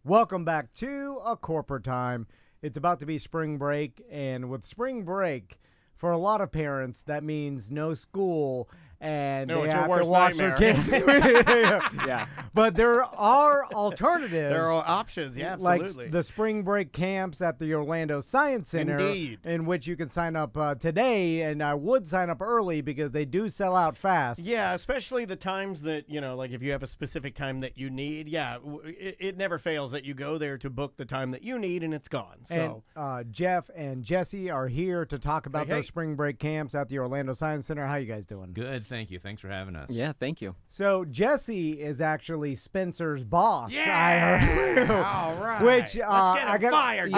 Welcome back to A Corporate Time. It's about to be spring break, and with spring break, for a lot of parents, that means no school, and they have to watch their kids. Yeah. But there are alternatives. There are options, yeah, absolutely. Like the spring break camps at the Orlando Science Center, Indeed. in which you can sign up today, and I would sign up early because they do sell out fast. Yeah, especially the times that, like if you have a specific time that you need, it never fails that you go there to book the time that you need and it's gone. So And Jeff and Jesse are here to talk about those spring break camps at the Orlando Science Center. How you guys doing? Good, thank you. Thanks for having us. Yeah, thank you. So Jesse is actually Spencer's boss. Yeah! All right. Which Let's get him fired.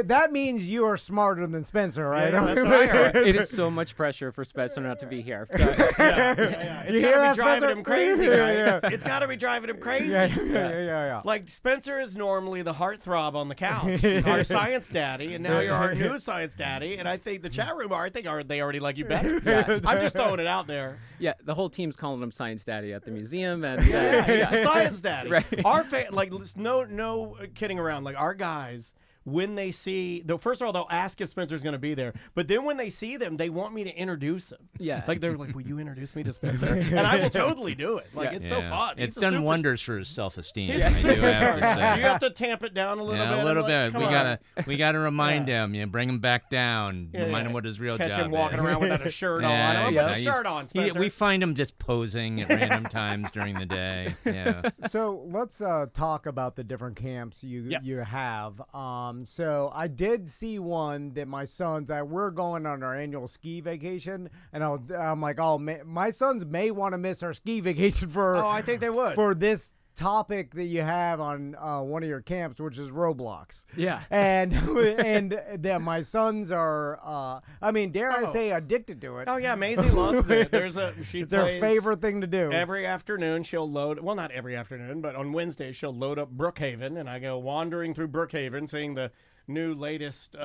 That means you are smarter than Spencer, right? Yeah, that's what I heard. It is so much pressure for Spencer not to be here. So, It's got to be driving him crazy, right? It's got to be driving him crazy. Yeah. Like, Spencer is normally the heartthrob on the couch, our science daddy, and now you're our new science daddy, and I think the chat room, they already like you better. Yeah. I'm just throwing it out there. yeah, the whole team's calling him Science Daddy at the museum, and He's the science daddy. Right. Our no kidding around. Like, our guys, when they see, first of all, they'll ask if Spencer's going to be there. But then when they see them, they want me to introduce him. Yeah. Like, they're like, will you introduce me to Spencer? And I will totally do it. Like, it's so fun. It's He's a done wonders for his self-esteem. He's I do have to say. You have to tamp it down a little bit. Yeah, a little bit. Like, We gotta remind him. Bring him back down. Remind him what his real Catch job him walking is. around without a shirt on. Yeah, Put a shirt on, Spencer. We find him just posing at random times during the day. Yeah. So let's talk about the different camps you have. So I did see one that my sons, we're going on our annual ski vacation, and I'm like, oh, my sons may want to miss our ski vacation for. Oh, I think they would. For this topic that you have on one of your camps, which is Roblox. Yeah. And my sons are, dare I say, addicted to it. Oh yeah, Maisie loves it. It's their favorite thing to do. Every afternoon she'll load. Well, not every afternoon, but on Wednesday she'll load up Brookhaven, and I go wandering through Brookhaven, seeing the new latest,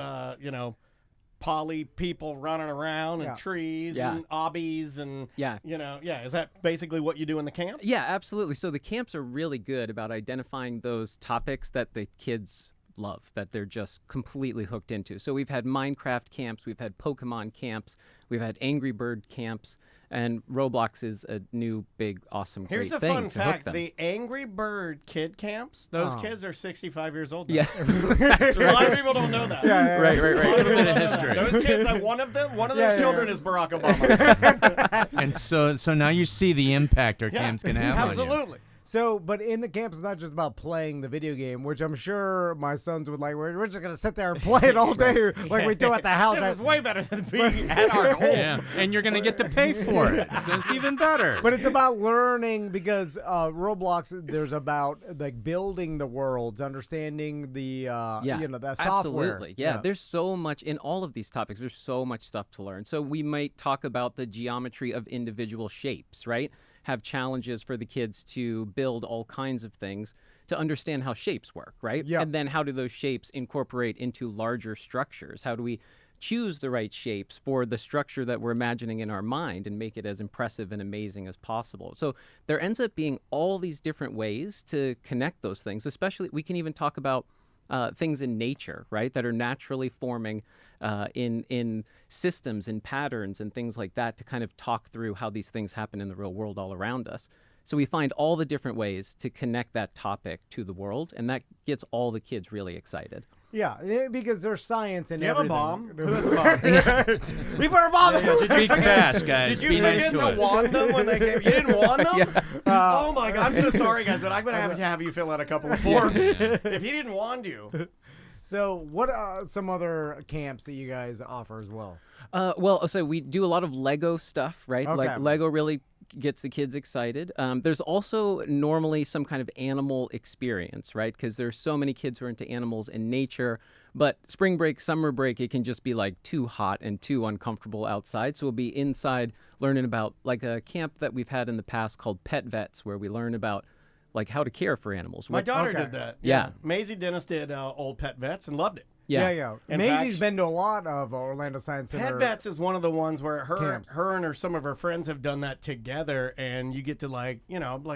poly people running around and trees and obbies and is that basically what you do in the camp? Yeah, absolutely. So the camps are really good about identifying those topics that the kids love, that they're just completely hooked into. So we've had Minecraft camps, we've had Pokemon camps, we've had Angry Bird camps, and Roblox is a new, big, awesome, great thing. Here's a fun fact. The Angry Bird kid camps, those kids are 65 years old now. Yeah. That's right. A lot of people don't know that. Right. A little bit of history. Those kids, one of those children is Barack Obama. And so now you see the impact our camps can have on you. Absolutely. So, but in the camp, it's not just about playing the video game, which I'm sure my sons would like. We're just going to sit there and play it all day like we do at the house. This is way better than being at our home. Yeah, and you're going to get to pay for it, so it's even better. But it's about learning because Roblox, there's about like building the worlds, understanding the, the software. Absolutely. Yeah, there's so much in all of these topics. There's so much stuff to learn. So we might talk about the geometry of individual shapes, right? Have challenges for the kids to build all kinds of things to understand how shapes work, right? Yeah. And then how do those shapes incorporate into larger structures? How do we choose the right shapes for the structure that we're imagining in our mind and make it as impressive and amazing as possible? So there ends up being all these different ways to connect those things. Especially, we can even talk about things in nature, right, that are naturally forming in systems and patterns and things like that to kind of talk through how these things happen in the real world all around us. So we find all the different ways to connect that topic to the world, and that gets all the kids really excited. Yeah, because there's science in everything. You have a bomb? Who has a bomb? We put a bomb in. Speak fast, guys. Did you forget to wand them when they came? You didn't wand them? Oh my God! I'm so sorry, guys, but I'm going to have you fill out a couple of forms if he didn't wand you. So what are some other camps that you guys offer as well? So we do a lot of Lego stuff, right? Okay. Like Lego really gets the kids excited. There's also normally some kind of animal experience, right? Because there's so many kids who are into animals and nature. But spring break, summer break, it can just be like too hot and too uncomfortable outside. So we'll be inside learning about like a camp that we've had in the past called Pet Vets, where we learn about like how to care for animals. My daughter did that. Yeah. Maisie Dennis did Old Pet Vets and loved it. Yeah. Maisie's been to a lot of Orlando Science Center. Pet Vets is one of the ones where her and some of her friends have done that together, and you get to like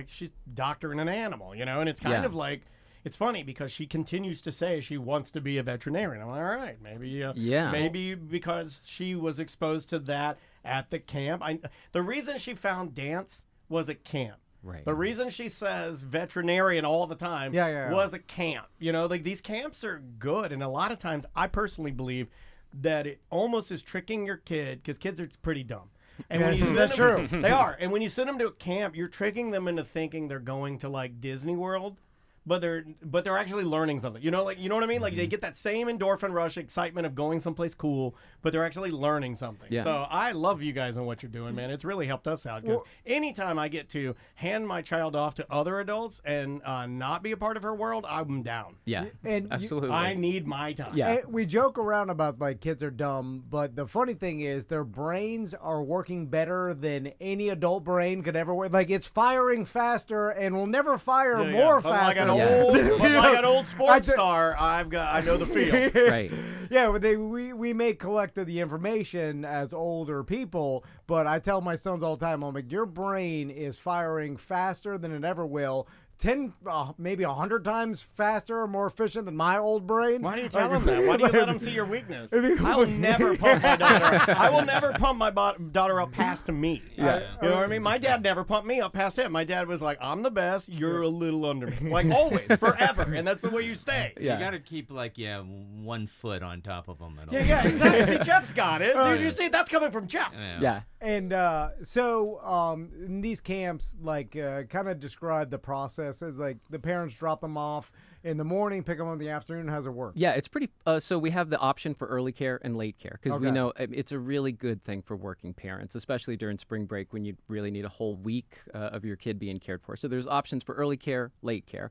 she's doctoring an animal, and it's kind of like it's funny because she continues to say she wants to be a veterinarian. I'm like, all right, maybe because she was exposed to that at the camp. The reason she found dance was at camp. Right. The reason she says veterinarian all the time was a camp. Like these camps are good. And a lot of times I personally believe that it almost is tricking your kid because kids are pretty dumb. And when you That's true. They are. And when you send them to a camp, you're tricking them into thinking they're going to like Disney World. But they're actually learning something. You know what I mean? Like they get that same endorphin rush excitement of going someplace cool, but they're actually learning something. Yeah. So I love you guys and what you're doing, man. It's really helped us out because anytime I get to hand my child off to other adults and not be a part of her world, I'm down. Yeah, And absolutely. I need my time. Yeah. And we joke around about like kids are dumb, but the funny thing is their brains are working better than any adult brain could ever work. Like it's firing faster and will never fire more faster. Like an old sports star, I know the feel. Right. Yeah, we may collect the information as older people, but I tell my sons all the time, I'm like, your brain is firing faster than it ever will. 10, maybe 100 times faster or more efficient than my old brain. Why do you tell them that? Why do you let them see your weakness? I will never pump my daughter up. I will never pump my daughter up past me. Yeah. You know what I mean? My dad never pumped me up past him. My dad was like, I'm the best. You're a little under me. Like always, forever. And that's the way you stay. Yeah. You got to keep 1 foot on top of them. Yeah, exactly. See, Jeff's got it. You see, that's coming from Jeff. Yeah. And so in these camps, like, kind of describe the process as like the parents drop them off in the morning, pick them up in the afternoon. How's it work? Yeah, it's pretty. So we have the option for early care and late care because we Okay. know it's a really good thing for working parents, especially during spring break when you really need a whole week of your kid being cared for. So there's options for early care, late care.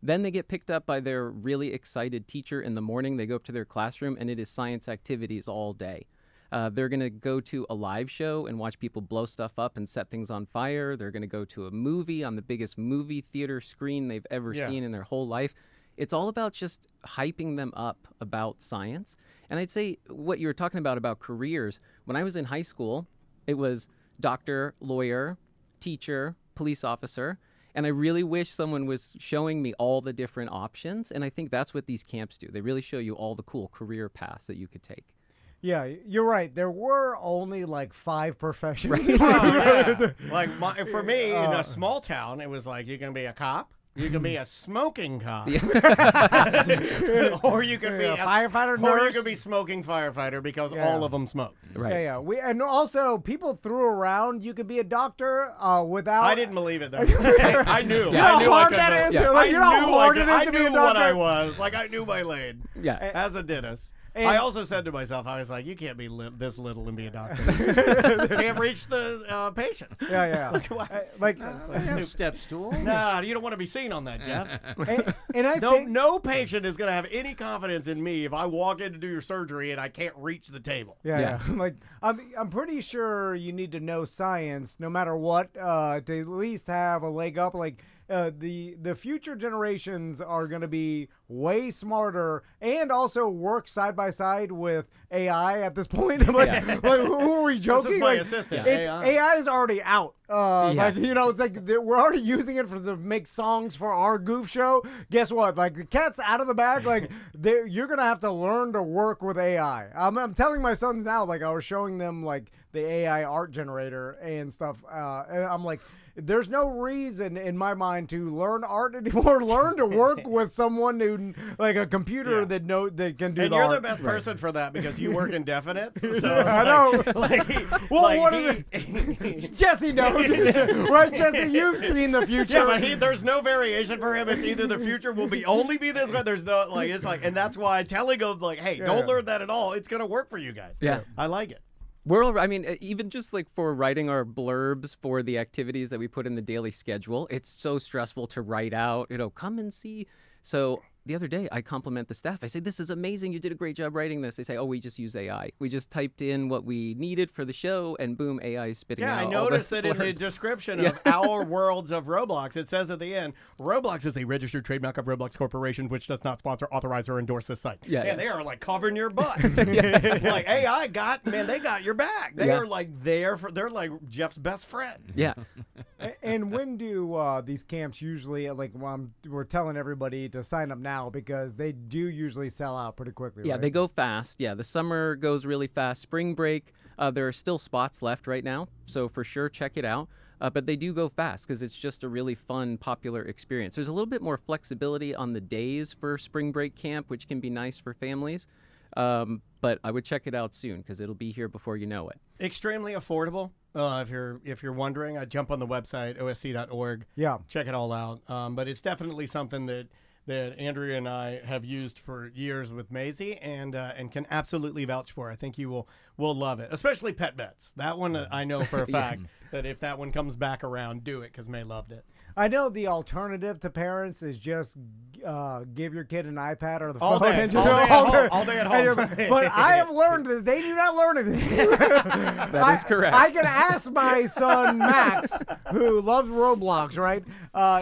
Then they get picked up by their really excited teacher in the morning. They go up to their classroom, and it is science activities all day. They're going to go to a live show and watch people blow stuff up and set things on fire. They're going to go to a movie on the biggest movie theater screen they've ever seen in their whole life. It's all about just hyping them up about science. And I'd say what you were talking about careers, when I was in high school, it was doctor, lawyer, teacher, police officer. And I really wish someone was showing me all the different options. And I think that's what these camps do. They really show you all the cool career paths that you could take. Yeah, you're right. There were only like 5 professions. Like for me, in a small town, it was like, you can be a cop. You can be a smoking cop. Or you can be a firefighter, or you nurse. could be smoking firefighter because all of them smoked. Right. Yeah. And also people threw around. You could be a doctor without. I didn't believe it though. I knew. You know I knew how I hard could that do is? it. Like, you know how hard it is I to be a knew what I doctor? was. Like I knew my lane. Yeah. As a dentist. And- I also said to myself, I was like, you can't be this little and be a doctor. Can't reach the patients. Yeah. Like, Step stool. Nah, you don't want to be seen on that, Jeff. and I No, think no patient is going to have any confidence in me if I walk in to do your surgery and I can't reach the table. Yeah. Like I'm pretty sure you need to know science no matter what to at least have a leg up. Like the future generations are going to be way smarter and also work side by side with AI at this point. Like who are we joking? This is my Like, assistant, AI is already out. Like it's like we're already using it to make songs for our goof show. Guess what? Like the cat's out of the bag. Like you're gonna have to learn to work with AI. I'm telling my sons now. Like I was showing them like the AI art generator and stuff, and I'm like, there's no reason in my mind to learn art anymore. Learn to work with someone who, like a computer that can do And the you're art. the best person for that because you work in definites. So I know. Jesse knows, right? Jesse, you've seen the future. Yeah, but there's no variation for him. It's either the future will only be this way. There's no and that's why telling him like, hey, don't learn that at all. It's gonna work for you guys. Yeah. I like it. I mean, even just like for writing our blurbs for the activities that we put in the daily schedule, it's so stressful to write out, come and see. So the other day I compliment the staff. I say, this is amazing. You did a great job writing this. They say, oh, we just use AI. We just typed in what we needed for the show and boom, AI is spitting out I all noticed the that in the blurbs. description of our worlds of Roblox, it says at the end, Roblox is a registered trademark of Roblox Corporation, which does not sponsor, authorize, or endorse this site. Yeah. They are like covering your butt. Like AI they got your back. They are like they're like Jeff's best friend. Yeah. And when do these camps usually, like, we're telling everybody to sign up now because they do usually sell out pretty quickly, Yeah, right? they go fast. Yeah, the summer goes really fast. Spring break, there are still spots left right now, so for sure check it out. But they do go fast because it's just a really fun, popular experience. There's a little bit more flexibility on the days for spring break camp, which can be nice for families. But I would check it out soon because it'll be here before you know it. Extremely affordable. If you're wondering, I jump on the website osc.org. Yeah. Check it all out. But it's definitely something that Andrea and I have used for years with Maisie and can absolutely vouch for. I think you will love it, especially Pet Bets. That one I know for a fact that if that one comes back around, do it because May loved it. I know the alternative to parents is just give your kid an iPad or the All phone. day, and all day at and you're- home. But I have learned that they do not learn anything. That is correct. I can ask my son Max, who loves Roblox, right?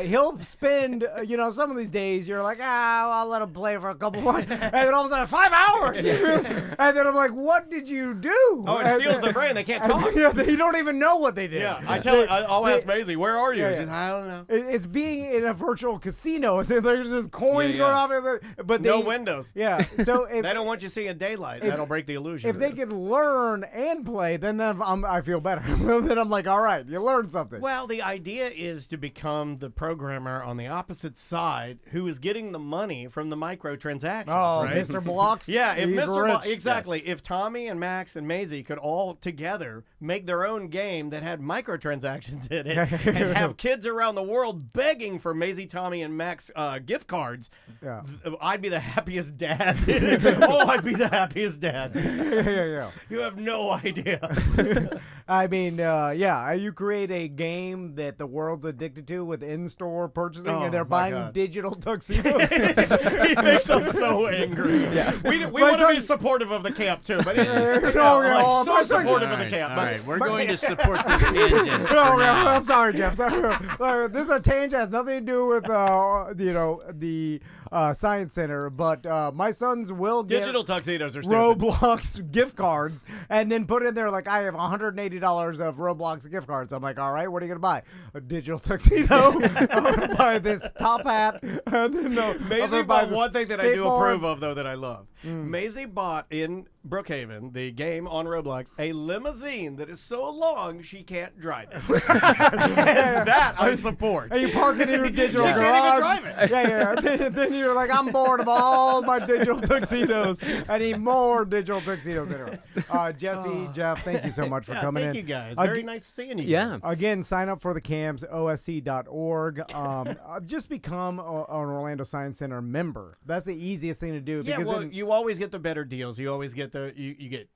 He'll spend, some of these days you're like, I'll let him play for a couple months. And then all of a sudden, 5 hours. And then I'm like, what did you do? Oh, it steals their brain. They can't talk. Yeah, you don't even know what they did. Yeah, I'll ask Maisie, where are you? Yeah, She's, yeah. I don't know. It's being in a virtual casino. So there's just coins Yeah, yeah. going off. But No windows. Yeah. So They don't want you seeing daylight. That'll break the illusion. if they can learn and play, then I feel better. Then I'm like, all right, you learned something. Well, the idea is to become the programmer on the opposite side who is getting the money from the microtransactions. Oh, right? Mr. Blocks. Yeah, if he's Mr. rich. Exactly. If Tommy and Max and Maisie could all together make their own game that had microtransactions in it and have kids around the world begging for Maisie, Tommy, and Max gift cards, Yeah. I'd be the happiest dad. Oh, I'd be the happiest dad. Yeah. You have no idea. I mean, you create a game that the world's addicted to with in-store purchasing, Oh, and they're my buying God. digital tuxedos. He makes us so angry. Yeah. We My want to be son- supportive of the camp too, but my so son- supportive All of the right, camp. all but- right, we're going to support this tangent. for No, now. I'm sorry, Jeff. This is a tangent. Has nothing to do with the science center. But my sons will get Digital tuxedos are stupid. Roblox gift cards and then put in there like I have $180 of Roblox gift cards. I'm like, all right, what are you gonna buy? A digital tuxedo. I'm gonna buy this top hat. And then Maisie bought one thing that I do skateboard. approve of, though, that I love. Maisie bought in Brookhaven, the game on Roblox, a limousine that is so long she can't drive it. And that I support. And you park it in your digital She garage. can't even drive it. Yeah. Then you're like, I'm bored of all my digital tuxedos. I need more digital tuxedos. Anyway, Jesse, Jeff, thank you so much for coming thank in. you guys. Very nice seeing you. Yeah. guys. Again, sign up for the camps, osc.org. Just become an Orlando Science Center member. That's the easiest thing to do. Yeah, because well, then, you always get the better deals. You always get you get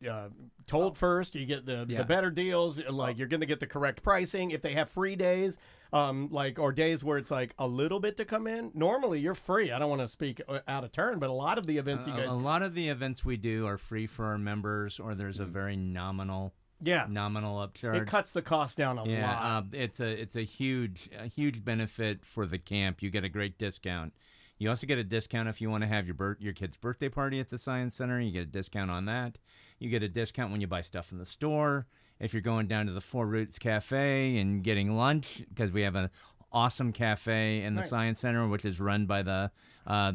told first. You get the better deals. Like you're going to get the correct pricing. If they have free days, or days where it's like a little bit to come in, normally you're free. I don't want to speak out of turn, but a lot of the events you guys, A lot of the events we do are free for our members, or there's a very nominal upcharge. it cuts the cost down a lot. Yeah, it's a huge benefit for the camp. You get a great discount. You also get a discount if you want to have your kid's birthday party at the Science Center. You get a discount on that. You get a discount when you buy stuff in the store. If you're going down to the Four Roots Cafe and getting lunch, because we have an awesome cafe in the Science Center, which is run by the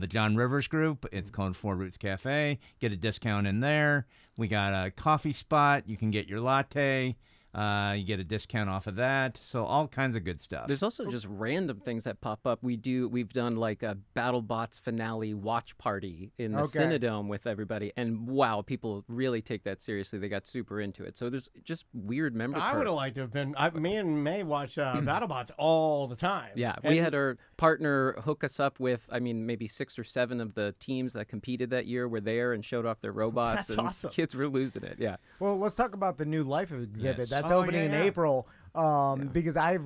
John Rivers Group. It's called Four Roots Cafe. Get a discount in there. We got a coffee spot. You can get your latte. You get a discount off of that. So all kinds of good stuff. There's also just random things that pop up. We've done like a BattleBots finale watch party in the Cinedome with everybody, and wow, people really take that seriously. They got super into it. So there's just weird member I would have perks. liked to have been. Me and May watch BattleBots all the time. Yeah, we had our partner hook us up with, maybe 6 or 7 of the teams that competed that year were there and showed off their robots. That's and awesome. Kids were losing it. Yeah. well, let's talk about the new Life exhibit. Yes. That's Oh, opening yeah. in April. Because I've,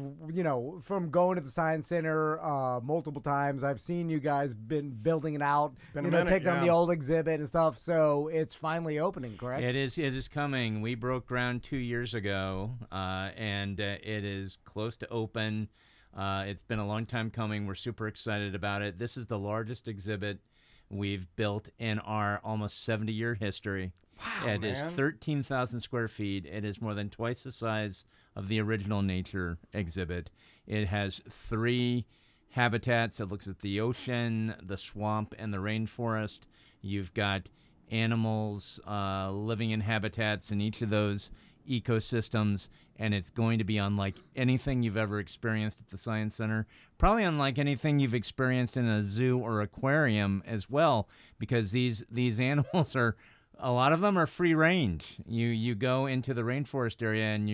from going to the Science Center multiple times, I've seen you guys been building it out, Been a minute, taking on the yeah. old exhibit and stuff. So it's finally opening, correct? It is coming. We broke ground 2 years ago, and it is close to open. It's been a long time coming. We're super excited about it. This is the largest exhibit we've built in our almost 70-year history. Wow, It is man. 13,000 square feet. It is more than twice the size of the original nature exhibit. It has 3 habitats. It looks at the ocean, the swamp, and the rainforest. You've got animals living in habitats in each of those ecosystems, and it's going to be unlike anything you've ever experienced at the Science Center, probably unlike anything you've experienced in a zoo or aquarium as well, because these animals are, a lot of them are free range. You go into the rainforest area and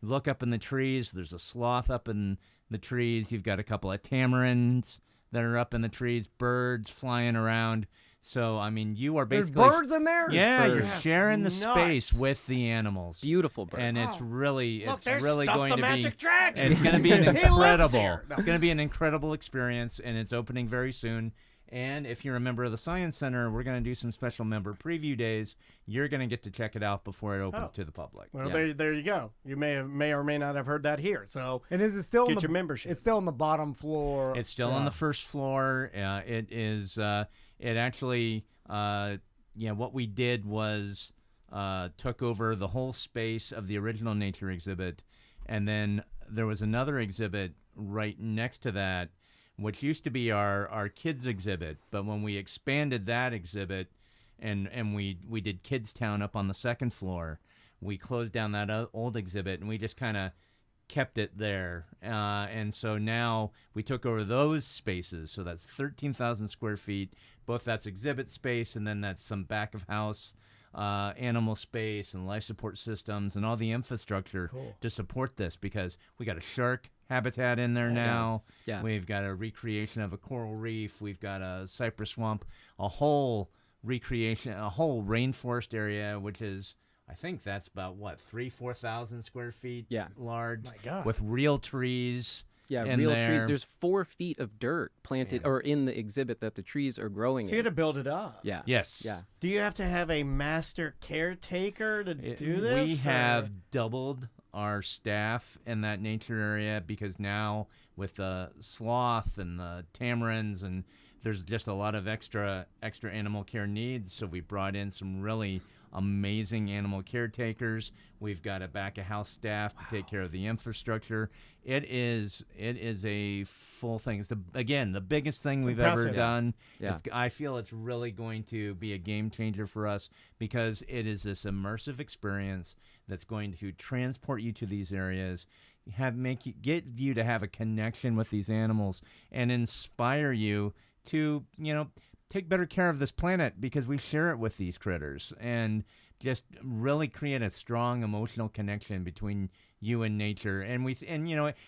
look up in the trees, there's a sloth up in the trees, you've got a couple of tamarins that are up in the trees, birds flying around. So, I mean, you are There's basically... birds in there? Yeah, Birds. you're sharing the Nuts. space with the animals. Beautiful bird. And it's really, Look, it's there's really Stuff going the to Magic be... Dragon. It's going to be an He lives incredible... here. No. It's going to be an incredible experience, and it's opening very soon. And if you're a member of the Science Center, we're going to do some special member preview days. You're going to get to check it out before it opens to the public. Well, Yeah. there you go. You may or may not have heard that here. So And is it still get on the, your membership. It's still on the bottom floor. It's still on the first floor. It is. It actually. What we did was took over the whole space of the original nature exhibit, and then there was another exhibit right next to that, which used to be our kids exhibit. But when we expanded that exhibit, and we did Kids Town up on the second floor, we closed down that old exhibit, and we just kind of kept it there. And so now we took over those spaces. So that's 13,000 square feet. Both that's exhibit space, and then that's some back of house animal space and life support systems and all the infrastructure to support this, because we got a shark habitat in there now. Yeah. We've got a recreation of a coral reef. We've got a cypress swamp, a whole recreation, a whole rainforest area, which is, I think that's about, 4,000 square feet large. My God. With real trees. Yeah, in real there. trees. There's 4 feet of dirt planted or in the exhibit that the trees are growing So you had in. to build it up. Yeah. Yes. Yeah. Do you have to have a master caretaker to do this? We or- have doubled our staff in that nature area, because now with the sloth and the tamarins, and there's just a lot of extra animal care needs. So we brought in some really amazing animal caretakers. We've got a back of house staff to take care of the infrastructure. It is a full thing. It's the biggest thing we've ever impressive. done. Yeah. I feel it's really going to be a game changer for us, because it is this immersive experience that's going to transport you to these areas, get you to have a connection with these animals, and inspire you to, take better care of this planet, because we share it with these critters, and just really create a strong emotional connection between you and nature. And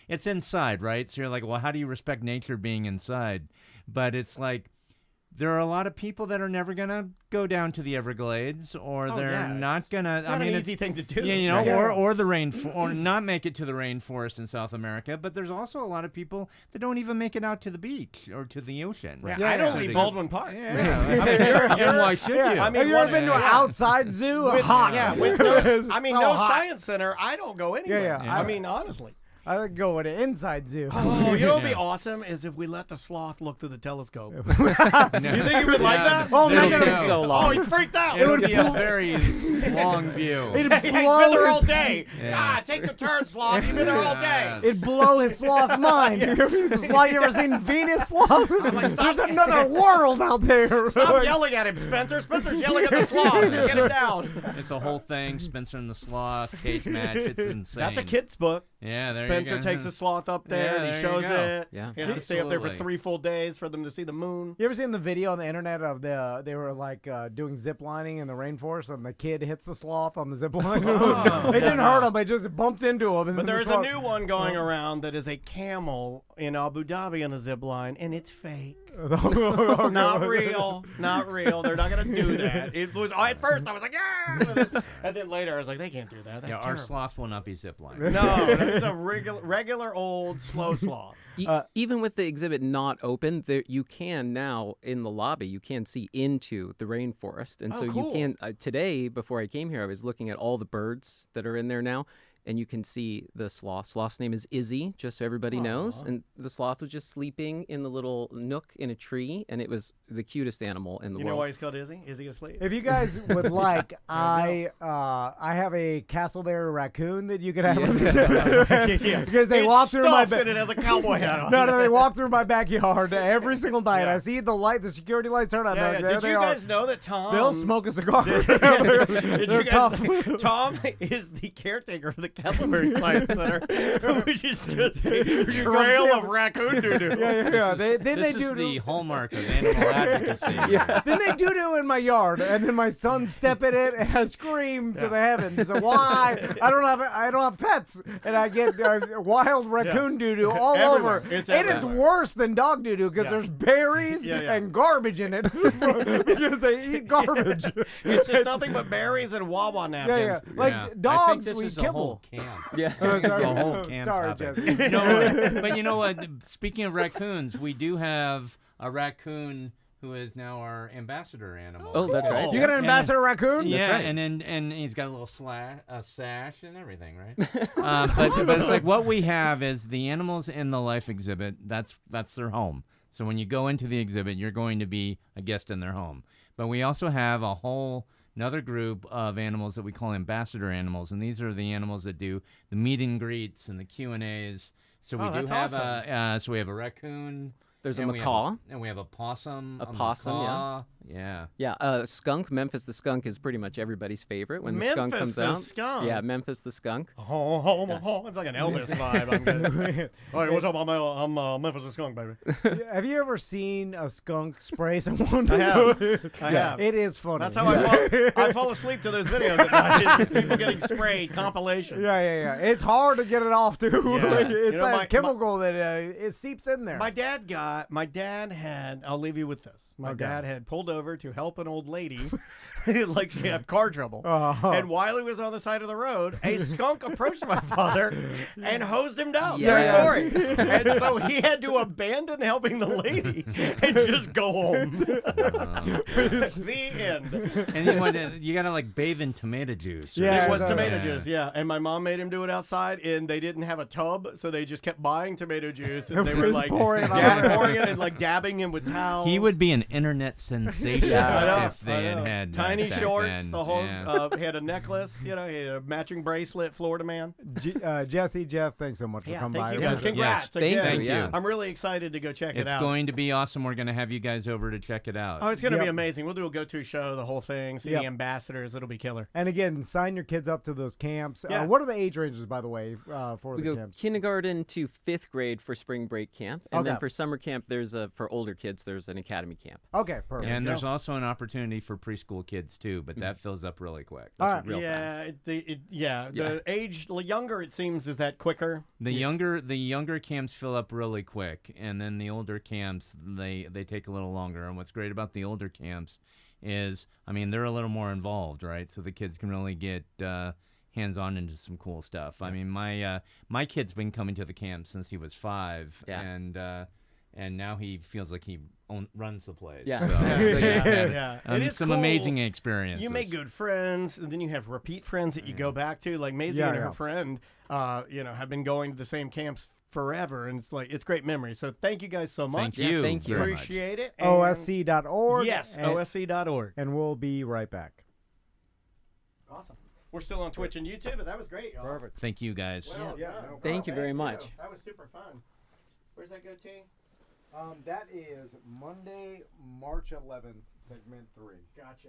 it's inside, right? So you're like, well, how do you respect nature being inside? But it's like, there are a lot of people that are never gonna go down to the Everglades, or they're not gonna. It's not an easy thing to do. Yeah, or the or not make it to the rainforest in South America. But there's also a lot of people that don't even make it out to the beach or to the ocean. Yeah, I don't leave Baldwin Park. Yeah, I mean, and why should you? I mean, Have you ever been to an outside zoo? Hot. Yeah, with no, I mean, So no hot. science center. I don't go anywhere. Yeah. I mean, honestly. I would go with an inside zoo. Oh, you know what'd be Yeah. awesome is if we let the sloth look through the telescope. No. You think he would like that? Oh, It'll imagine take it. so Oh, long. he's freaked out. It would be a very long view. It'd He's been blow there all his, day. Yeah. Take the turn, sloth. You've been there all day. it'd blow his sloth mind. It's like, you ever seen Venus sloth? There's another world out there. Stop yelling at him, Spencer. Spencer's yelling at the sloth. Get him down. It's a whole thing. Spencer and the Sloth cage match. It's insane. That's a kid's book. Yeah, there Spencer you go. takes the sloth up there. Yeah, and there he you shows go. it. Yeah. He has to stay up there for Absolutely. 3 full days for them to see the moon. You ever seen the video on the internet of they were like doing zip lining in the rainforest, and the kid hits the sloth on the zip line? Oh. It didn't hurt him; it just bumped into him. And But the there's a sloth- new one going around that is a camel in Abu Dhabi on a zip line, and it's fake. Not real. Not real. They're not going to do that. It was at first I was like, yeah, and then later I was like, they can't do that. That's Yeah, our terrible. sloth will not be zipline. No, it's a regular old slow sloth. Even with the exhibit not open, you can now in the lobby you can see into the rainforest, and Oh, so cool. you can. Today, before I came here, I was looking at all the birds that are in there now. and you can see the sloth. Sloth's name is Izzy, just so everybody knows. And the sloth was just sleeping in the little nook in a tree, and it was the cutest animal in the world. You know why he's called Izzy? Is he asleep? If you guys would like, I have a Castleberry raccoon that you could have because they walk through my and it has a cowboy hat on. No, they walk through my backyard every single night. I see the security lights turn on. Did you guys know that Tom? They'll smoke a cigar. Did you guys know Tom is the caretaker of the Castleberry Science Center, which is just a trail of raccoon doo-doo. Yeah. Then This they is do the hallmark of animal advocacy. Then they doo in my yard, and then my son step in it, and I scream to the heavens. Why? I don't have pets, and I get wild raccoon doo all Everywhere. over. It's It's everywhere. worse than dog doo because there's berries and garbage in it because they eat garbage. It's just nothing but berries and Wawa napkins. Like dogs, I think this we is kibble. a whole camp. Yeah. This is a whole camp Sorry, topic. Jesse. You know what? But you know what? Speaking of raccoons, we do have a raccoon who is now our ambassador animal. Oh, that's right. You got an ambassador raccoon? Yeah, right. and he's got a little sash and everything, right? But it's like what we have is the animals in the life exhibit. That's their home. So when you go into the exhibit, you're going to be a guest in their home. But we also have another group of animals that we call ambassador animals, and these are the animals that do the meet and greets and the Q&As. So we do have so we have a raccoon. There's a and macaw. We have a possum. A possum, macaw. Yeah. Yeah, skunk. Memphis the skunk is pretty much everybody's favorite when the skunk comes out. Skunk. Yeah, Memphis the skunk. It's like an Elvis vibe. I'm getting. All right, what's up? I'm Memphis the skunk, baby. Have you ever seen a skunk spray someone? I have. It is funny. That's how I fall asleep to those videos at night. It's people getting sprayed, compilation. Yeah. It's hard to get it off too. Yeah. It's that chemical that it seeps in there. My dad had, I'll leave you with this. My dad had pulled over to help an old lady, like she had car trouble. And while he was on the side of the road, a skunk approached my father and hosed him down. Yes. True story. And so he had to abandon helping the lady and just go home. The end. And you gotta like bathe in tomato juice. Yeah, It was exactly. tomato juice, yeah. And my mom made him do it outside, and they didn't have a tub, so they just kept buying tomato juice, and they were Just like pouring it on pouring it and like dabbing him with towels. He would be an internet sensation if they had tiny back shorts. then. The whole Yeah. he had a necklace. He had a matching bracelet. Florida man. Jesse, Jeff, thanks so much for coming by. Thank you guys. Yeah. Congrats. Thank you. again. Yeah. I'm really excited to go check it It's out. going to be awesome. We're going to have you guys over to check it out. Oh, it's going to be Yep. amazing. We'll do a go-to show, the whole thing, see Yep. the ambassadors. It'll be killer. And again, sign your kids up to those camps. Yeah. What are the age ranges, by the way, for We the go camps? kindergarten to 5th grade for spring break camp, and then Okay. for summer camp, for older kids, there's an academy camp. Okay, perfect. And there's also an opportunity for preschool kids too, but that fills up really quick. All right. Real fast. The age younger it seems is that quicker. The younger camps fill up really quick, and then the older camps they take a little longer. And what's great about the older camps is, I mean, they're a little more involved, right? So the kids can really get hands-on into some cool stuff. I mean, my kid's been coming to the camp since he was 5, and now he feels like he runs the place. Yeah. So, he's had, It is some cool. amazing experiences. You make good friends, and then you have repeat friends that you go back to. Like Maisie and her friend, have been going to the same camps forever, and it's great memories. So thank you guys so much. Thank you. thank you. very much. Appreciate it. And OSC.org. Yes, and, OSC.org. And we'll be right back. Awesome. We're still on Twitch and YouTube, but that was great, y'all. Perfect. Thank you guys. Well Yeah, done. no Thank you very much. That was super fun. Where's that goatee? That is Monday, March 11th, segment 3. Gotcha.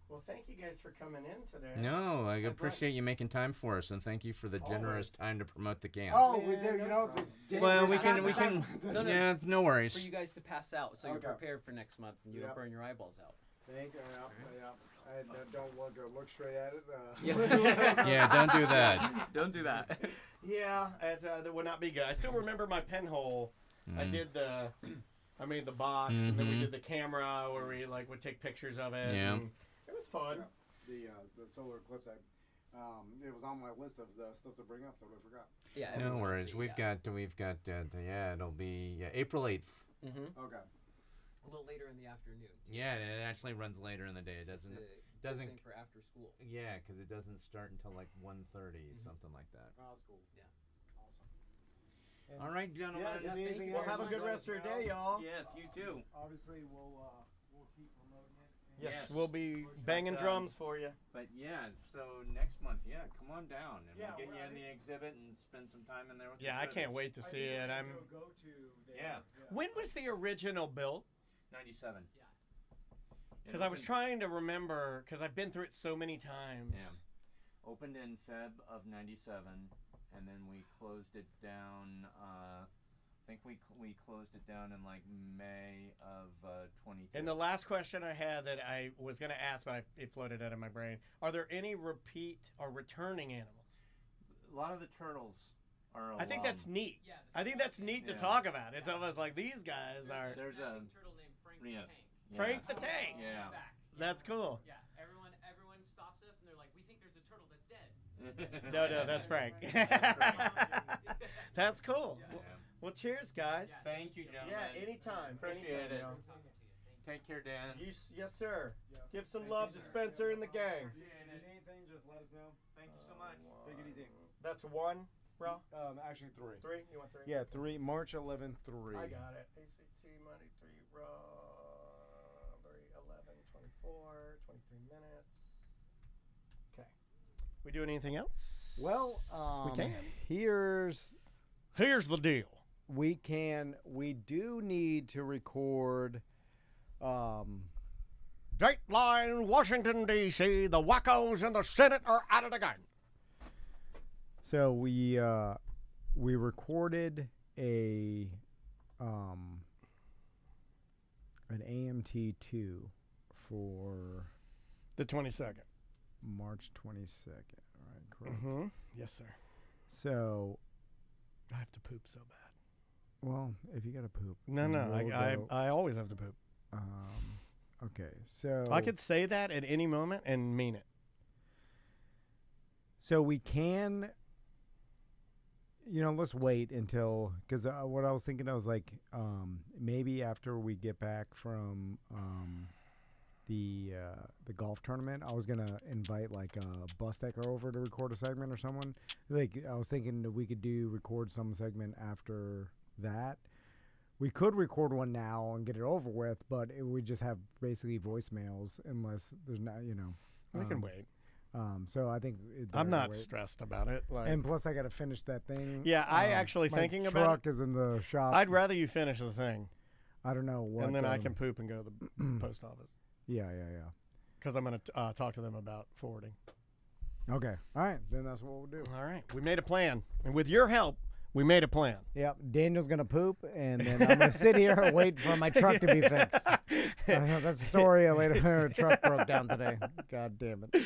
Well, thank you guys for coming in today. No, I appreciate you making time for us, and thank you for the generous time to promote the camp. Oh, Well, we can. No, no. Yeah, no worries. For you guys to pass out, so you're Okay. prepared for next month, and you don't burn your eyeballs out. Thank you. I don't look straight at it. Yeah, don't do that. Don't do that. Yeah, that would not be good. I still remember my pinhole. I did I made the box, and then we did the camera where we would take pictures of it. Yeah. And it was fun. The solar eclipse, it was on my list of stuff to bring up, totally forgot. Yeah. No everyone worries. see, We've got. Yeah, it'll be April 8th. Mm-hmm. Okay. a little later in the afternoon. Yeah, it actually runs later in the day. It It's doesn't. a doesn't- good thing for after school. Yeah, because it doesn't start until like 1:30, something like that. Oh, that's cool. Yeah. Awesome. All right, gentlemen. Yeah, thank anything you else? very Have a good much. rest of your day, y'all. Yes, you too. Obviously, we'll keep promoting it. Yes, Yes. we'll be banging drums for you. But yeah, so next month, come on down and Yeah, we'll get well, you I in the think- exhibit and spend some time in there with Yeah, the I can't critters. wait to see it. I'm. Go to there. Yeah. When was the original built? 97. Yeah. Because I was trying to remember, because I've been through it so many times. Yeah. Opened in Feb of 97, and then we closed it down. I think we closed it down in like May of 22. And the last question I had that I was going to ask, but it floated out of my brain: are there any repeat or returning animals? A lot of the turtles are. I think that's neat. Yeah, I think that's neat to Yeah. talk about. It's almost like these guys are. There's a turtle named Frank yeah. the Tank. Frank the Tank. Yeah. He's back. That's cool. Yeah, everyone stops us and they're like, "We think there's a turtle that's dead." No, that's Frank. That's cool. Yeah. Well, well, cheers, guys. Yeah. Thank you, gentlemen. Yeah, anytime. Appreciate anytime, it. y'all. Talking to you. Take care, Dan. Yes, sir. Yeah. Give some love to Spencer and the gang. If you need anything, just let us know. Thank you so much. Take it easy. That's one, bro. Actually, 3. Three. You want three? Yeah, 3. March 11th, 3. I got it. ACT Monday 3 raw 3 11 24 23 minutes. Okay. We doing anything else? Well, We can. here's Here's the deal. we do need to record Dateline, Washington D.C. The wackos in the Senate are at it again. so we recorded an AMT2 for The 22nd. March 22nd, right? Correct. Mm-hmm. Yes, sir. So, I have to poop so bad. well, if you got to poop. No, then no. we'll go. I always have to poop. Okay, so I could say that at any moment and mean it. So we can, let's wait until, because what I was thinking, I was like, maybe after we get back from the golf tournament, I was gonna invite like a bus decker over to record a segment or someone. Like I was thinking that we could record some segment after that. We could record one now and get it over with, but it would just have basically voicemails unless there's not, We can wait. So I think I'm not stressed about it. Like, And plus, I got to finish that thing. Yeah, I actually my thinking about truck is in the shop. I'd rather you finish the thing, I don't know what. and then I can poop and go to the post office Yeah. because I'm going to talk to them about forwarding. Okay. All right. Then that's what we'll do. All right, we made a plan, and with your help, we made a plan. Yep. Daniel's gonna poop, and then I'm gonna sit here and wait for my truck to be fixed. That's the story. Later, her truck broke down today. God damn it.